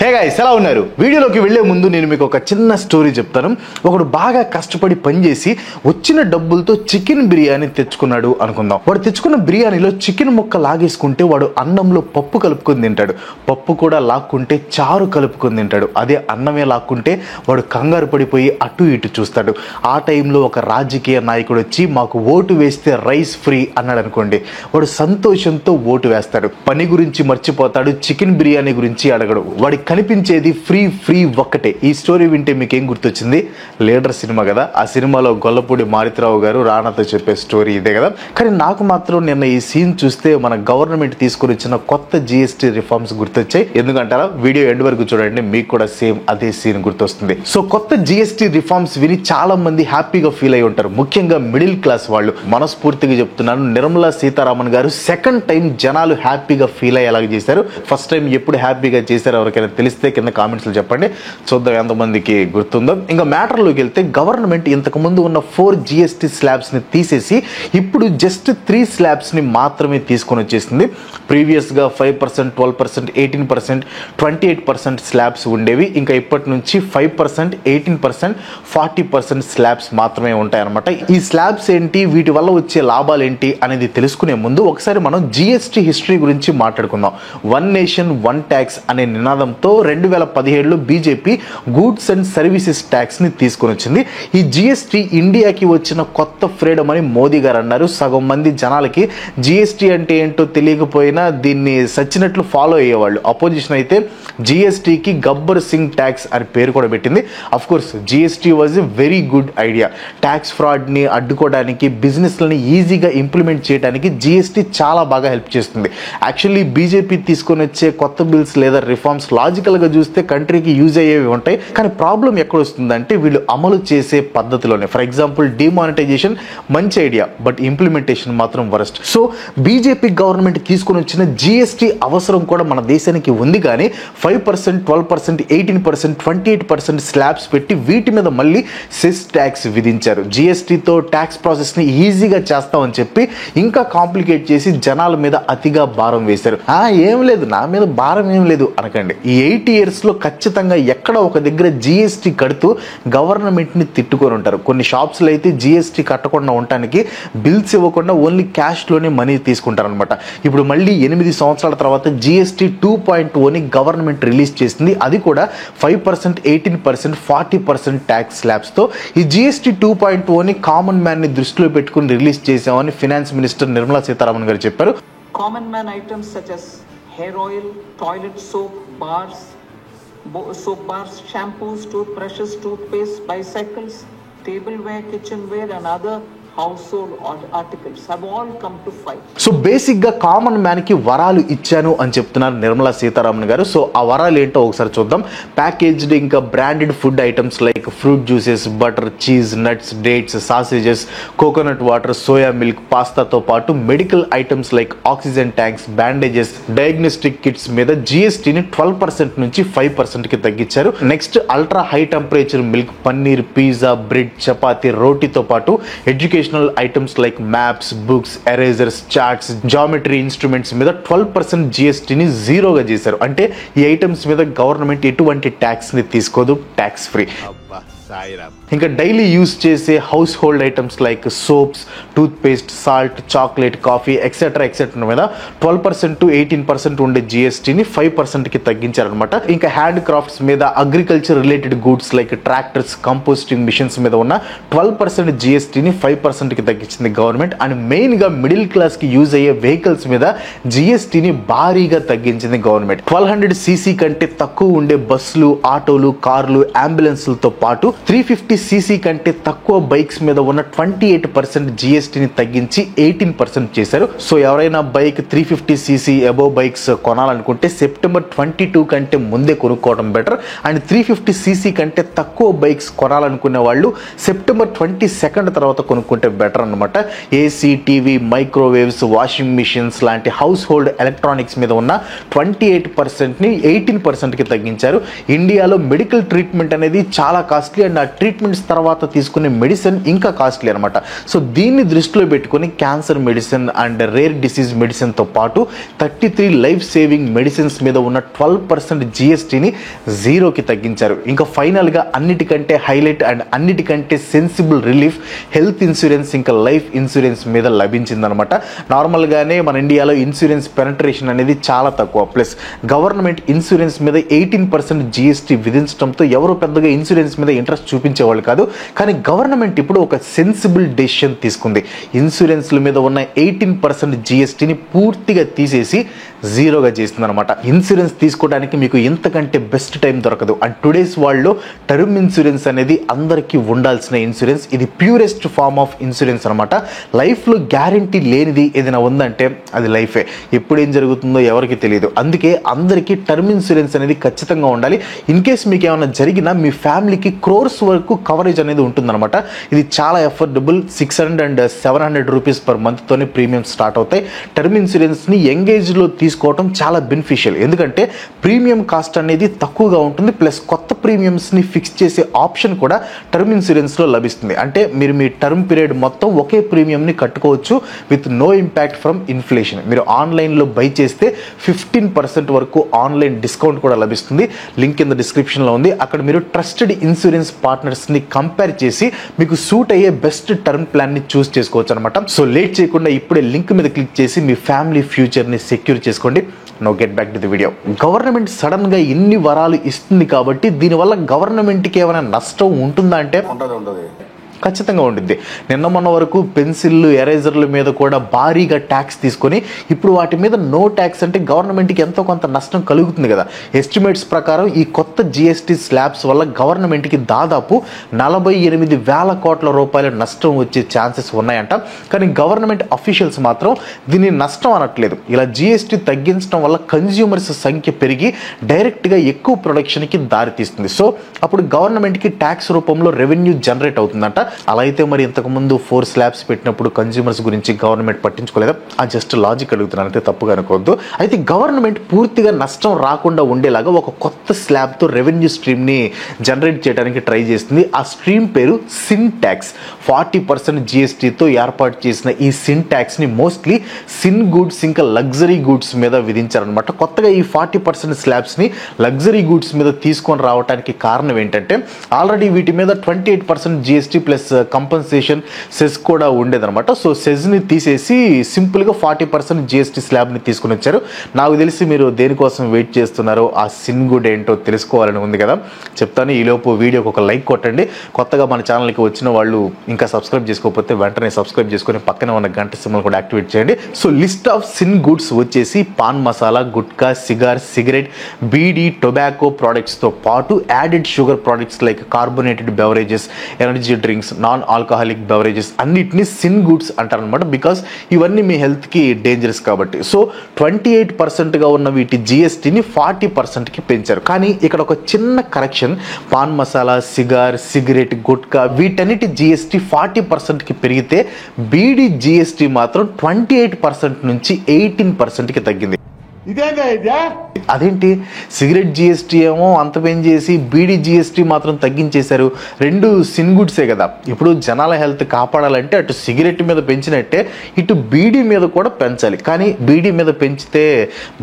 Hey guys, ఎలా ఉన్నారు? వీడియోలోకి వెళ్లే ముందు నేను మీకు ఒక చిన్న స్టోరీ చెప్తాను. ఒకడు బాగా కష్టపడి పనిచేసి వచ్చిన డబ్బులతో చికెన్ బిర్యానీ తెచ్చుకున్నాడు అనుకుందాం. వాడు తెచ్చుకున్న బిర్యానీలో చికెన్ ముక్క లాగేసుకుంటే వాడు అన్నంలో పప్పు కలుపుకొని తింటాడు. పప్పు కూడా లాక్కుంటే చారు కలుపుకొని తింటాడు. అదే అన్నమే లాక్కుంటే వాడు కంగారు పడిపోయి అటు ఇటు చూస్తాడు. ఆ టైంలో ఒక రాజకీయ నాయకుడు వచ్చి మాకు ఓటు వేస్తే రైస్ ఫ్రీ అన్నాడు అనుకోండి, వాడు సంతోషంతో ఓటు వేస్తాడు. పని గురించి మర్చిపోతాడు, చికెన్ బిర్యానీ గురించి అడగడు. వాడికి కనిపించేది ఫ్రీ ఒక్కటే. ఈ స్టోరీ వింటే మీకు ఏం గుర్తొచ్చింది? లీడర్ సినిమా కదా. ఆ సినిమాలో గొల్లపూడి మారుతిరావు గారు రానాతో చెప్పే స్టోరీ ఇదే కదా. కానీ నాకు మాత్రం నిన్న ఈ సీన్ చూస్తే మన గవర్నమెంట్ తీసుకుని వచ్చిన కొత్త జిఎస్టీ రిఫార్మ్స్ గుర్తొచ్చాయి. ఎందుకంటారా? వీడియో ఎండ్ వరకు చూడండి, మీకు కూడా సేమ్ అదే సీన్ గుర్తొస్తుంది. సో కొత్త జిఎస్టీ రిఫార్మ్స్ విని చాలా మంది హ్యాపీగా ఫీల్ అయి ఉంటారు, ముఖ్యంగా మిడిల్ క్లాస్ వాళ్ళు. మనస్ఫూర్తిగా చెప్తున్నాను, నిర్మలా సీతారామన్ గారు సెకండ్ టైం జనాలు హ్యాపీగా ఫీల్ అయ్యేలాగా చేశారు. ఫస్ట్ టైం ఎప్పుడు హ్యాపీగా చేశారు ఎవరికైనా తెలిస్తే కింద కామెంట్స్లో చెప్పండి, చూద్దాం ఎంతమందికి గుర్తుందో. ఇంకా మ్యాటర్లోకి వెళ్తే, గవర్నమెంట్ ఇంతకు ముందు ఉన్న 4 జిఎస్టీ స్లాబ్స్ని తీసేసి ఇప్పుడు జస్ట్ 3 స్లాబ్స్ని మాత్రమే తీసుకొని వచ్చేసింది. ప్రీవియస్గా 5%, 12%, 18%, 28% స్లాబ్స్ ఉండేవి. ఇంకా ఇప్పటి నుంచి 5%, 18%, 40% స్లాబ్స్ మాత్రమే ఉంటాయన్నమాట. ఈ స్లాబ్స్ ఏంటి, వీటి వల్ల వచ్చే లాభాలు ఏంటి అనేది తెలుసుకునే ముందు ఒకసారి మనం జిఎస్టీ హిస్టరీ గురించి మాట్లాడుకుందాం. వన్ నేషన్ వన్ ట్యాక్స్ అనే నినాదంతో 2017లో BJP goods and services tax ని తీసుకొని వచ్చింది. ఈ జిఎస్టీ ఇండియాకి వచ్చిన కొత్త ఫ్రీడమ్ అని మోదీ గారు అన్నారు. సగం మంది జనాలకి జిఎస్టీ అంటే ఏంటో తెలియకపోయినా దీన్ని సచ్చినట్లు ఫాలో అయ్యేవాళ్ళు. అపోజిషన్ అయితే జిఎస్టీకి గబ్బర్ సింగ్ ట్యాక్స్ అని పేరు కూడా పెట్టింది. Of course GST was a very good idea. Tax fraud ని అడ్డుకోవడానికి, బిజినెస్లని ఈజీగా ఇంప్లిమెంట్ చేయడానికి జిఎస్టీ చాలా బాగా హెల్ప్ చేస్తుంది. యాక్చువల్లీ బీజేపీ తీసుకొని వచ్చే కొత్త బిల్స్ లేదా రిఫార్మ్స్ లాజికల్ గా చూస్తే కంట్రీకి యూజ్ అయ్యేవి ఉంటాయి. కానీ ప్రాబ్లం ఎక్కడ వస్తుందంటే వీళ్ళు అమలు చేసే పద్ధతిలోనే. ఫర్ ఎగ్జాంపుల్ డిమానిటైజేషన్ మంచి ఐడియా, బట్ ఇంప్లిమెంటేషన్ మాత్రం వరస్ట్. సో బీజేపీ గవర్నమెంట్ తీసుకొని వచ్చిన జిఎస్టీ అవసరం కూడా మన దేశానికి ఉంది. కానీ 5%, 12%, 18%, 28% స్లాబ్స్ పెట్టి వీటి మీద మళ్ళీ సెస్ ట్యాక్స్ విధించారు. జిఎస్టీతో ట్యాక్స్ ప్రాసెస్ ని ఈజీగా చేస్తామని చెప్పి ఇంకా కాంప్లికేట్ చేసి జనాల మీద అతిగా భారం వేశారు. ఏం లేదు, నా మీద భారం ఏం లేదు అనకండి. ఈ 8 years లో ఖచ్చితంగా ఎక్కడ ఒక దగ్గర జిఎస్టీ కడుతూ గవర్నమెంట్ ని తిట్టుకొని ఉంటారు. కొన్ని షాప్స్ లో అయితే జిఎస్టీ కట్టకుండా ఉండటానికి బిల్స్ ఇవ్వకుండా ఓన్లీ క్యాష్ లోనే మనీ తీసుకుంటారు అనమాట. ఇప్పుడు మళ్ళీ 8 సంవత్సరాల తర్వాత జిఎస్టీ 2.0 గవర్నమెంట్ రిలీజ్ చేసింది. అది కూడా 5%, 18%, 40% ట్యాక్స్ స్లాబ్స్ తో. ఈ జిఎస్టీ 2.0 కామన్ మ్యాన్ ని దృష్టిలో పెట్టుకుని రిలీజ్ చేసామని ఫైనాన్స్ మినిస్టర్ నిర్మలా సీతారామన్ గారు చెప్పారు. Common man items such as hair oil, toilet soap, soap bars, shampoos, toothbrushes, toothpaste, bicycles, tableware, kitchenware and other household articles have all come to 5. So basic గా common man కి వరాలు ఇచ్చాను అని చెప్తున్నారు నిర్మలా సీతారామన్ గారు. So ఆ వరాలు ఏంటో ఒకసారి చూద్దాం. ప్యాకేజ్డ్ ఇంకా branded food items like fruit juices, butter, cheese, nuts, dates, sausages, coconut water, soya milk, పాస్తాతో పాటు medical items like oxygen tanks, bandages, diagnostic kits మీద జిఎస్టీని 12% నుంచి 5% కి తగ్గించారు. Next ultra high temperature milk, paneer, pizza, bread, chapati, రోటీతో పాటు education items like maps, books, erasers, charts, geometry instruments మీద 12% జిఎస్టీని జీరోగా చేశారు. అంటే ఈ ఐటమ్స్ మీద గవర్నమెంట్ ఎటువంటి ట్యాక్స్ ని తీసుకోదు, ట్యాక్స్ ఫ్రీ. ఇంకా డైలీ యూజ్ చేసే household items like soaps, toothpaste, salt, chocolate, coffee etcetera మీద 12% to 18% ఉండే జిఎస్టీని 5% కి తగ్గించారనమాట. ఇంకా హ్యాండ్ క్రాఫ్ట్స్ మీద, agriculture related goods like tractors, composting machines మీద ఉన్న 12% జిఎస్టీని 5% కి తగ్గించింది గవర్నమెంట్. అండ్ మెయిన్ గా మిడిల్ క్లాస్ కి యూజ్ అయ్యే వెహికల్స్ మీద జిఎస్టీని భారీగా తగ్గించింది గవర్నమెంట్. 1200cc కంటే తక్కువ ఉండే బస్సులు, ఆటోలు, కార్లు, అంబులెన్స్లతో పాటు 350cc కంటే తక్కువ బైక్స్ మీద ఉన్న 28% జిఎస్టీని తగ్గించి 18% చేశారు. సో ఎవరైనా బైక్ 350cc అబోవ్ బైక్స్ కొనాలనుకుంటే సెప్టెంబర్ 22 కంటే ముందే కొనుక్కోవడం బెటర్. అండ్ 350cc కంటే తక్కువ బైక్స్ కొనాలనుకునే వాళ్ళు సెప్టెంబర్ 22 తర్వాత కొనుక్కుంటే బెటర్ అనమాట. AC, TV, microwaves, washing machines లాంటి హౌస్ హోల్డ్ ఎలక్ట్రానిక్స్ మీద ఉన్న 28%ని 18% కి తగ్గించారు. ఇండియాలో మెడికల్ ట్రీట్మెంట్ అనేది చాలా కాస్ట్లీ. అండ్ ఆ ట్రీట్మెంట్స్ తర్వాత తీసుకునే మెడిసిన్ ఇంకా కాస్ట్లీ అనమాట. సో దీన్ని దృష్టిలో పెట్టుకుని cancer medicine and rare disease మెడిసిన్తో పాటు 33 లైఫ్ సేవింగ్ మెడిసిన్స్ మీద ఉన్న 12% జిఎస్టీని జీరోకి తగ్గించారు. ఇంకా ఫైనల్గా అన్నిటికంటే హైలైట్ అండ్ అన్నిటికంటే సెన్సిబుల్ రిలీఫ్ హెల్త్ ఇన్సూరెన్స్ ఇంకా లైఫ్ ఇన్సూరెన్స్ మీద లభించిందనమాట. నార్మల్గానే మన ఇండియాలో ఇన్సూరెన్స్ పెనట్రేషన్ అనేది చాలా తక్కువ. ప్లస్ గవర్నమెంట్ ఇన్సూరెన్స్ మీద 18% జిఎస్టీ విధించడంతో ఎవరు పెద్దగా ఇన్సూరెన్స్ మీద ఇంట్రెస్ట్ చూపించేవాళ్ళు కాదు. కానీ గవర్నమెంట్ ఇప్పుడు ఒక సెన్సిబుల్ డెసిషన్ తీసుకుంది. ఇన్సూరెన్స్ల మీద ఉన్న 18% జిఎస్టీని పూర్తిగా తీసేసి జీరోగా చేస్తుంది అనమాట. ఇన్సూరెన్స్ తీసుకోవడానికి మీకు ఇంతకంటే బెస్ట్ టైం దొరకదు. అండ్ టుడేస్ వరల్డ్లో టర్మ్ ఇన్సూరెన్స్ అనేది అందరికీ ఉండాల్సిన ఇన్సూరెన్స్. ఇది ప్యూరెస్ట్ ఫార్మ్ ఆఫ్ ఇన్సూరెన్స్ అనమాట. లైఫ్లో గ్యారంటీ లేనిది ఏదైనా ఉందంటే అది లైఫే. ఎప్పుడు ఏం జరుగుతుందో ఎవరికి తెలియదు. అందుకే అందరికీ టర్మ్ ఇన్సూరెన్స్ అనేది ఖచ్చితంగా ఉండాలి. ఇన్ కేస్ మీకు ఏమైనా జరిగినా మీ ఫ్యామిలీకి క్రోర్స్ వరకు కవరేజ్ అనేది ఉంటుందన్నమాట. ఇది చాలా ఎఫోర్డబుల్. 600 and 700 రూపీస్ పర్ మంత్తోనే ప్రీమియం స్టార్ట్ అవుతాయి. టర్మ్ ఇన్సూరెన్స్ని యంగ్ ఏజ్లో తీసుకోవడం చాలా బెనిఫిషియల్. ఎందుకంటే ప్రీమియం కాస్ట్ అనేది తక్కువగా ఉంటుంది. ప్లస్ కొత్త ప్రీమియమ్స్ని ఫిక్స్ చేసే ఆప్షన్ కూడా టర్మ్ ఇన్సూరెన్స్లో లభిస్తుంది. అంటే మీరు మీ టర్మ్ పీరియడ్ మొత్తం ఒకే ప్రీమియంని కట్టుకోవచ్చు with no impact from inflation. మీరు ఆన్లైన్లో బై చేస్తే 15% వరకు ఆన్లైన్ డిస్కౌంట్ కూడా లభిస్తుంది. లింక్ కింద డిస్క్రిప్షన్లో ఉంది. అక్కడ మీరు ట్రస్టెడ్ ఇన్సూరెన్స్ పార్ట్నర్స్ని కంపేర్ చేసి మీకు సూట్ అయ్యే బెస్ట్ టర్మ్ ప్లాన్ని చూస్ చేసుకోవచ్చు అనమాట. సో లేట్ చేయకుండా ఇప్పుడే లింక్ మీద క్లిక్ చేసి మీ ఫ్యామిలీ ఫ్యూచర్ని సెక్యూర్ చేసుకోండి. No get back to the video. Government సడన్గా ఇన్ని వరాలు ఇస్తుంది కాబట్టి దీనివల్ల గవర్నమెంట్కి ఏమైనా నష్టం ఉంటుందా అంటే ఉంటుంది. ఖచ్చితంగా ఉంటుంది. నిన్న మొన్న వరకు పెన్సిళ్ళు ఎరేజర్ల మీద కూడా భారీగా ట్యాక్స్ తీసుకొని ఇప్పుడు వాటి మీద నో ట్యాక్స్ అంటే గవర్నమెంట్కి ఎంతో కొంత నష్టం కలుగుతుంది కదా. ఎస్టిమేట్స్ ప్రకారం ఈ కొత్త జిఎస్టీ స్లాబ్స్ వల్ల గవర్నమెంట్కి దాదాపు 48,000 కోట్ల రూపాయల నష్టం వచ్చే ఛాన్సెస్ ఉన్నాయంట. కానీ గవర్నమెంట్ అఫీషియల్స్ మాత్రం దీన్ని నష్టం అనట్లేదు. ఇలా జిఎస్టీ తగ్గించడం వల్ల కన్జ్యూమర్స్ సంఖ్య పెరిగి డైరెక్ట్గా ఎక్కువ ప్రొడక్షన్కి దారితీస్తుంది. సో అప్పుడు గవర్నమెంట్కి ట్యాక్స్ రూపంలో రెవెన్యూ జనరేట్ అవుతుందంట. అలా అయితే మరి ఇంతకుముందు 4 స్లాబ్స్ పెట్టినప్పుడు కన్జ్యూమర్స్ గురించి గవర్నమెంట్ పట్టించుకోలేదా? ఆ జస్ట్ లాజిక్ అడుగుతున్నాను, అయితే తప్పుగా అనుకోవద్దు. అయితే గవర్నమెంట్ పూర్తిగా నష్టం రాకుండా ఉండేలాగా ఒక కొత్త స్లాబ్తో రెవెన్యూ స్ట్రీమ్ని జనరేట్ చేయడానికి ట్రై చేస్తుంది. ఆ స్ట్రీమ్ పేరు సిన్ ట్యాక్స్. 40% జిఎస్టీతో ఏర్పాటు చేసిన ఈ సిన్ ట్యాక్స్ని మోస్ట్లీ సిన్ గూడ్స్ ఇంకా లగ్జరీ గూడ్స్ మీద విధించారనమాట. కొత్తగా ఈ 40% స్లాబ్స్ని లగ్జరీ గూడ్స్ మీద తీసుకొని రావడానికి కారణం ఏంటంటే ఆల్రెడీ వీటి మీద 28% జిఎస్టీ ప్లస్ కంపన్సేషన్ సెస్ కూడా ఉండేదన్నమాట. సో సెస్ని తీసేసి సింపుల్గా 40% జిఎస్టీ స్లాబ్ని తీసుకుని వచ్చారు. నాకు తెలిసి మీరు దేనికోసం వెయిట్ చేస్తున్నారో ఆ సిన్ గుడ్ ఏంటో తెలుసుకోవాలని ఉంది కదా, చెప్తాను. ఈలోపు వీడియోకి ఒక లైక్ కొట్టండి. కొత్తగా మన ఛానల్కి వచ్చిన వాళ్ళు ఇంకా సబ్స్క్రైబ్ చేసుకోకపోతే వెంటనే సబ్స్క్రైబ్ చేసుకొని పక్కన ఉన్న గంట సింబల్ కూడా యాక్టివేట్ చేయండి. So list of sin goods వచ్చేసి పాన్ మసాలా, గుట్కా, సిగరెట్, బీడీ, టొబాకో ప్రోడక్ట్స్తో పాటు added sugar products like carbonated beverages, energy drinks, non alcoholic beverages అన్నిటిని సిన్ గుడ్స్ అంటారనమాట. బికాస్ ఇవన్నీ మీ హెల్త్కి డేంజరస్ కాబట్టి. సో 28%గా ఉన్న వీటి జిఎస్టీని 40%కి పెంచారు. కానీ ఇక్కడ ఒక చిన్న correction. Pan masala, cigarette, gutka వీటన్నిటి జిఎస్టీ 40%కి పెరిగితే బీడీ జిఎస్టీ మాత్రం 28% నుంచి 18%కి తగ్గింది. అదేంటి సిగరెట్ జిఎస్టీ ఏమో అంత పెంచేసి బీడీ జిఎస్టీ మాత్రం తగ్గించేశారు? రెండు సిన్ గుడ్సే కదా. ఇప్పుడు జనాల హెల్త్ కాపాడాలంటే అటు సిగరెట్ మీద పెంచినట్టే ఇటు బీడీ మీద కూడా పెంచాలి. కానీ బీడీ మీద పెంచితే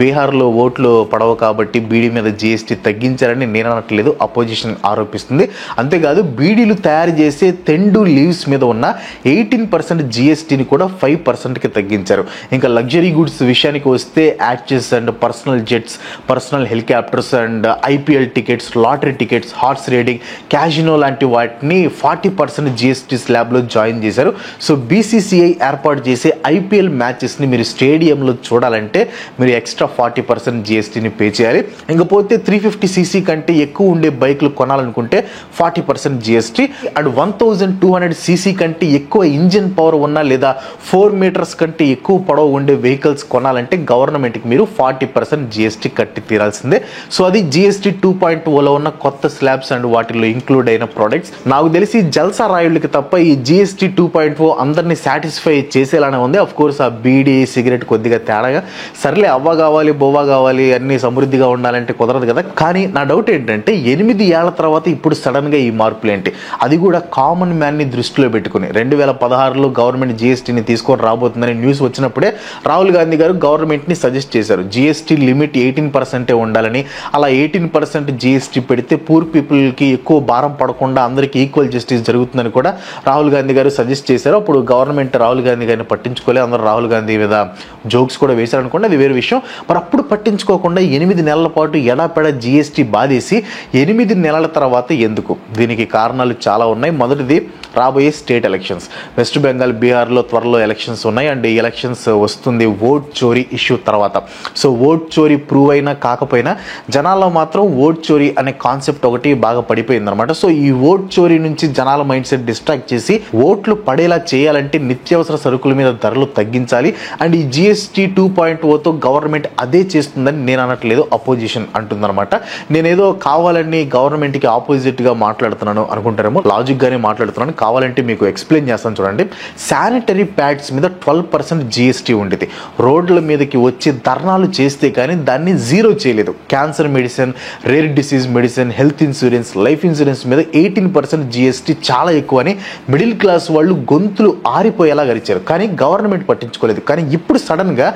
బీహార్లో ఓట్లు పడవు కాబట్టి బీడీ మీద జిఎస్టీ తగ్గించారని నేను అనట్లేదు, అపోజిషన్ ఆరోపిస్తుంది. అంతేకాదు బీడీలు తయారు చేసే తెండు లీవ్స్ మీద ఉన్న 18% జిఎస్టీని కూడా 5%కి తగ్గించారు. ఇంకా లగ్జరీ గుడ్స్ విషయానికి వస్తే యాచెస్ and personal jets, personal helicopters and IPL tickets, lottery tickets, horse riding, casino లాంటి వాటిని 40% జిఎస్టీ స్లాబ్లో జాయిన్ చేశారు. సో బీసీసీఐ ఏర్పాటు చేసే ఐపీఎల్ మ్యాచెస్ని మీరు స్టేడియంలో చూడాలంటే మీరు ఎక్స్ట్రా 40% జిఎస్టీని పే చేయాలి. ఇంకపోతే 350cc కంటే ఎక్కువ ఉండే బైక్లు కొనాలనుకుంటే 40% జిఎస్టీ అండ్ 1200cc కంటే ఎక్కువ ఇంజిన్ పవర్ ఉన్న లేదా 4 మీటర్స్ కంటే ఎక్కువ పొడవు ఉండే వెహికల్స్ కొనాలంటే గవర్నమెంట్కి మీరు 40% జిఎస్టీ కట్టి తీరాల్సిందే. సో అది జిఎస్టీ 2.0లో ఉన్న కొత్త స్లాబ్స్ అండ్ వాటిల్లో ఇంక్లూడ్ అయిన ప్రొడక్ట్స్. నాకు తెలిసి జల్సా రాయుళ్ళకి తప్ప ఈ జిఎస్టీ 2.0 అందరినీ సాటిస్ఫై చేసేలానే ఉంది. అఫ్ కోర్స్ ఆ బీడీ సిగరెట్ కొద్దిగా తేడాగా, సర్లే అవ్వ కావాలి బొవ్వ కావాలి అన్ని సమృద్ధిగా ఉండాలంటే కుదరదు కదా. కానీ నా డౌట్ ఏంటంటే 8 ఏళ్ల తర్వాత ఇప్పుడు సడన్ గా ఈ మార్పులు ఏంటి, అది కూడా కామన్ మ్యాన్ ని దృష్టిలో పెట్టుకుని. 2016లో గవర్నమెంట్ జిఎస్టీని తీసుకొని రాబోతుందని న్యూస్ వచ్చినప్పుడే రాహుల్ గాంధీ గారు గవర్నమెంట్ ని సజెస్ట్ చేశారు జిఎస్టీ లిమిట్ 18% ఉండాలని. అలా 18% జిఎస్టీ పెడితే పూర్ పీపుల్ కి ఎక్కువ భారం పడకుండా అందరికీ ఈక్వల్ జస్టిస్ జరుగుతుందని కూడా రాహుల్ గాంధీ గారు సజెస్ట్ చేశారు. అప్పుడు గవర్నమెంట్ రాహుల్ గాంధీ గారిని పట్టించుకోలే, అందరూ రాహుల్ గాంధీ మీద జోక్స్ కూడా వేశారు అనుకోండి, అది వేరే విషయం. మరి అప్పుడు పట్టించుకోకుండా 8 నెలల పాటు ఎడాపెడ జిఎస్టీ బాధేసి 8 నెలల తర్వాత ఎందుకు? దీనికి కారణాలు చాలా ఉన్నాయి. మొదటిది రాబోయే స్టేట్ ఎలక్షన్స్. వెస్ట్ బెంగాల్, బీహార్లో త్వరలో ఎలక్షన్స్ ఉన్నాయి అండ్ ఈ ఎలక్షన్స్ వస్తుంది ఓట్ చోరీ ఇష్యూ తర్వాత. సో ఓట్ చోరీ ప్రూవ్ అయినా కాకపోయినా జనాల్లో మాత్రం ఓట్ చోరీ అనే కాన్సెప్ట్ ఒకటి బాగా పడిపోయింది అనమాట. సో ఈ ఓట్ చోరీ నుంచి జనాల మైండ్ సెట్ డిస్ట్రాక్ట్ చేసి ఓట్లు పడేలా చేయాలంటే నిత్యావసర సరుకుల మీద ధరలు తగ్గించాలి. అండ్ ఈ జిఎస్టీ 2.0తో గవర్నమెంట్ అదే చేస్తుందని నేను అనట్లేదు, అపోజిషన్ అంటుందన్నమాట. నేనేదో కావాలని గవర్నమెంట్కి ఆపోజిట్గా మాట్లాడుతున్నాను అనుకుంటారేమో, లాజిక్ గానే మాట్లాడుతున్నాను. కావాలంటే మీకు ఎక్స్ప్లెయిన్ చేస్తాను చూడండి. శానిటరీ ప్యాడ్స్ మీద 12% జిఎస్టీ ఉండేది. రోడ్ల మీదకి వచ్చి ధర్నాలు చేస్తే కానీ దాన్ని జీరో చేయలేదు. Cancer medicine, rare disease medicine, health insurance, life insurance మీద 18% జిఎస్టీ చాలా ఎక్కువ అని మిడిల్ క్లాస్ వాళ్ళు గొంతులు ఆరిపోయేలా గరిచారు. కానీ గవర్నమెంట్ పట్టించుకోలేదు. కానీ ఇప్పుడు సడన్ గా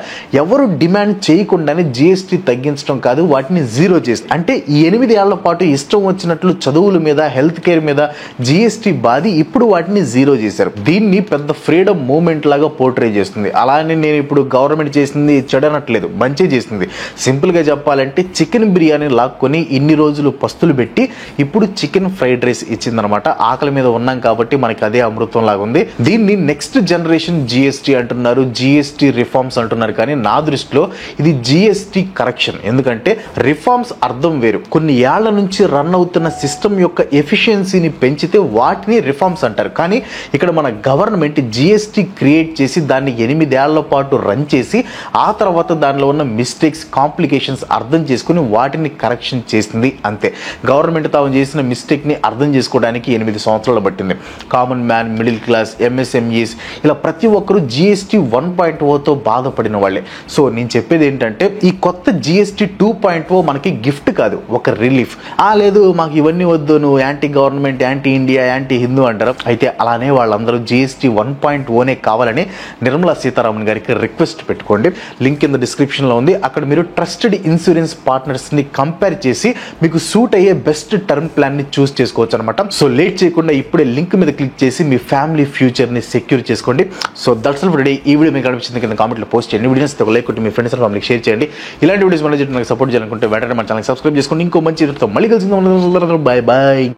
ఎవరు డిమాండ్ చేయకుండానే జిఎస్టీ తగ్గించడం కాదు, వాటిని జీరో చేసి, అంటే ఈ 8 ఏళ్ల పాటు ఇష్టం వచ్చినట్లు చదువుల మీద, హెల్త్ కేర్ మీద జిఎస్టీ బాధి ఇప్పుడు వాటిని జీరో చేశారు. దీన్ని పెద్ద ఫ్రీడమ్ మూవ్మెంట్ లాగా పోర్ట్రే చేస్తుంది. అలానే నేను ఇప్పుడు గవర్నమెంట్ చేసింది చెడనట్లేదు, మంచి చేసింది. సింపుల్ గా చెప్పాలంటే చికెన్ బిర్యానీ లాక్కొని ఇన్ని రోజులు పస్తులు పెట్టి ఇప్పుడు చికెన్ ఫ్రైడ్ రైస్ ఇచ్చిందనమాట. ఆకలి మీద ఉన్నాం కాబట్టి మనకి అదే అమృతం లాగా ఉంది. దీన్ని నెక్స్ట్ జనరేషన్ జిఎస్టీ అంటున్నారు, జిఎస్టీ రిఫార్మ్స్ అంటున్నారు. కానీ నా దృష్టిలో ఇది జిఎస్టీ కరెక్షన్. ఎందుకంటే రిఫార్మ్స్ అర్థం వేరు. కొన్ని ఏళ్ల నుంచి రన్ అవుతున్న సిస్టమ్ యొక్క ఎఫిషియన్సీని పెంచితే వాటిని రిఫార్మ్స్ అంటారు. కానీ ఇక్కడ మన గవర్నమెంట్ జిఎస్టీ క్రియేట్ చేసి దాన్ని 8 ఏళ్ల పాటు రన్ చేసి ఆ తర్వాత దానిలో ఉన్న మిస్టేక్స్, కాంప్లికేషన్స్ అర్థం చేసుకుని వాటిని కరెక్షన్ చేసింది అంతే. గవర్నమెంట్ తాము చేసిన మిస్టేక్ ని అర్థం చేసుకోవడానికి 8 సంవత్సరాలు పట్టింది. Common man, middle class, MSMEs ఇలా ప్రతి ఒక్కరు జిఎస్టీ 1.0తో బాధపడిన వాళ్ళే. సో నేను చెప్పేది ఏంటంటే ఈ కొత్త జిఎస్టీ 2.0 మనకి గిఫ్ట్ కాదు, ఒక రిలీఫ్. లేదు మాకు ఇవన్నీ వద్దు, నువ్వు anti government, anti India, anti Hindu అంటారు. అయితే అలానే వాళ్ళందరూ జిఎస్టీ 1.0నే కావాలని నిర్మలా సీతారామన్ గారికి రిక్వెస్ట్ పెట్టుకోండి. లింక్ కింద డిస్క్రిప్షన్ లో ఉంది. అక్కడ మీరు ట్రస్టెడ్ ఇన్సూరెన్స్ పార్ట్నర్స్ ని కంపేర్ చేసి మీకు సూట్ అయ్యే బెస్ట్ టర్మ్ ప్లాన్ ని చూస్ చేసుకోవచ్చు అనమాట. సో లేట్ చేయకుండా ఇప్పుడే లింక్ మీద క్లిక్ చేసి మీ ఫ్యామిలీ ఫ్యూచర్ ని సెక్యూర్ చేసుకోండి. So that's all for today. ఈ వీడియో మీకు అనిపించింది కింద కామెంట్లో పోస్ట్ చేయండి. వీడియోస్ లైక్ కొట్టి మీ ఫ్రెండ్స్ అండ్ ఫ్యామిలీకి షేర్ చేయండి. ఇలాంటి వీడియోస్ మనకి సపోర్ట్ చేయాలనుకుంటే వెంటనే మన ఛానల్ సబ్స్క్రైబ్ చేసుకోండి. ఇంకో మంచి మళ్ళీ కలిసి బాయ్ బాయ్.